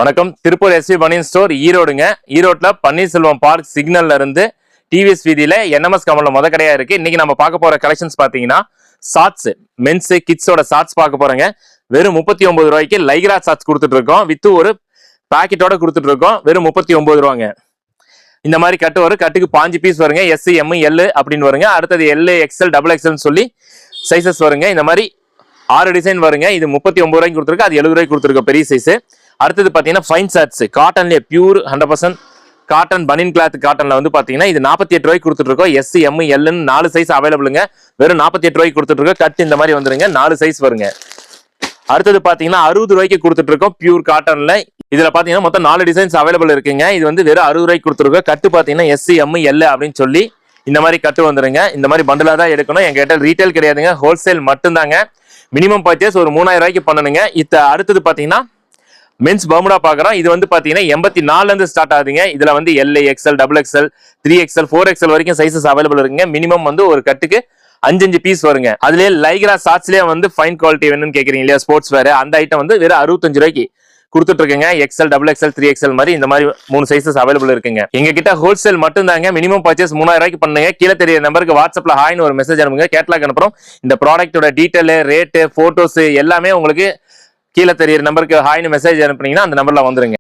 வணக்கம். திருப்பூர் எஸ்வி பனியன் ஸ்டோர் ஈரோடுங்க. ஈரோட்ல பன்னீர்செல்வம் பார்க் சிக்னல்ல இருந்து டிவிஎஸ் வீதியில என்எம்எஸ் கமல்ல முத கடையா இருக்கு. இன்னைக்கு நம்ம பார்க்க போற கலெக்ஷன்ஸ் பாத்தீங்கன்னா ஷார்ட்ஸ், மென்ஸ் கிட்ஸோட ஷார்ட்ஸ் பார்க்க போறேங்க. வெறும் 39 ரூபாய்க்கு லைக்ரா ஷார்ட்ஸ் கொடுத்துட்டு இருக்கோம். வித் ஒரு பாக்கெட்டோட கொடுத்துட்டு இருக்கோம். வெறும் 39 ரூபாங்க. இந்த மாதிரி கட்டு வரும். கட்டுக்கு 5 பீஸ் வருங்க. எஸ், எம், எல் அப்படின்னு வருங்க. அடுத்தது எல், எக்ஸ்எல், டபுள் எக்ஸ்எல் சொல்லி சைசஸ் வருங்க. இந்த மாதிரி 6 டிசைன் வருங்க. இது 39 ரூபாய்க்கு கொடுத்துருக்கு. அது 70 ரூபாய்க்கு கொடுத்துருக்கோம் பெரிய சைஸ். அடுத்தது பாத்தீங்கன்னா ஃபைன் ஷர்ட்ஸ், காட்டன்லயே பியூர் 100% காட்டன் பனியன் கிளாத் காட்டன்ல வந்து பாத்தீங்கன்னா இது 48 ரூபாய்க்கு கொடுத்துட்டு இருக்கோம். எஸ், எம், எல்னு 4 சைஸ் அவைலபிளுங்க. வெறும் 48 ரூபாய்க்கு கொடுத்துட்டு இருக்கோம். கட் இந்த மாதிரி வந்துருங்க. 4 சைஸ் வருங்க. அடுத்தது பாத்தீங்கன்னா 60 ரூபாய்க்கு கொடுத்துட்டு இருக்கோம் பியூர் காட்டன்ல. இதுல பாத்தீங்கன்னா மொத்தம் 4 டிசைன்ஸ் அவைலபிள் இருக்குங்க. இது வந்து வெறும் 60 ரூபாய்க்கு கொடுத்துருக்கோம். கட்டு பாத்தீங்கன்னா எஸ், எம், எல் அப்படின்னு சொல்லி இந்த மாதிரி கட்டு வந்துருங்க. இந்த மாதிரி பண்டலா தான் எடுக்கணும். எங்க கிட்ட ரீட்டைல் கிடையாதுங்க, ஹோல்சேல் மட்டும்தாங்க. மினிமம் பர்ச்சேஸ் ஒரு 3000 ரூபாய்க்கு பண்ணணுங்க. அடுத்தது பாத்தீங்கன்னா மென்ஸ் பர்முடா பாக்குறோம். இது வந்து பாத்தீங்கன்னா 84 இருந்து ஸ்டார்ட் ஆகுதுங்க. இதுல வந்து L, XL, double XL, 3XL, 4XL வரைக்கும் சைசஸ் அவைலபிள் இருக்குங்க. மினிமம் வந்து ஒரு கட்டுக்கு 5 பீஸ் வருங்க. அதுலயே லைக்ரா ஷார்ட்ஸ்லயே வந்து ஃபைன் குவாலிட்டி வேணும்னு கேக்குறீங்க இல்லையா, ஸ்போர்ட்ஸ் வேர், அந்த ஐட்டம் வந்து வெறும் 65 ரூபாய்க்கு கொடுத்துட்டு இருக்குங்க. எக்ஸ்எல், டபுள் எக்ஸ்எல், 3XL மாதிரி இந்த மாதிரி 3 சைசஸ் அவைலபிள் இருக்குங்க. எங்க கிட்ட ஹோல்சேல் மட்டும் தாங்க. மினிமம் பர்ச்சேஸ் 3000 ரூபாய்க்கு பண்ணுங்க. கீழே தெரிய நம்பருக்கு வாட்ஸ்அப்ல ஹாய்னு ஒரு மெசேஜ் அனுப்புங்க. கேட்லாக் அனுப்புறோம். இந்த ப்ராடக்ட்டோட டீடைல், ரேட்டு, போட்டோஸ் எல்லாமே உங்களுக்கு கீழே தெரியுற நம்பருக்கு ஹாய்னு மெசேஜ் அனுப்புனீங்கன்னா அந்த நம்பர்ல வந்துருங்க.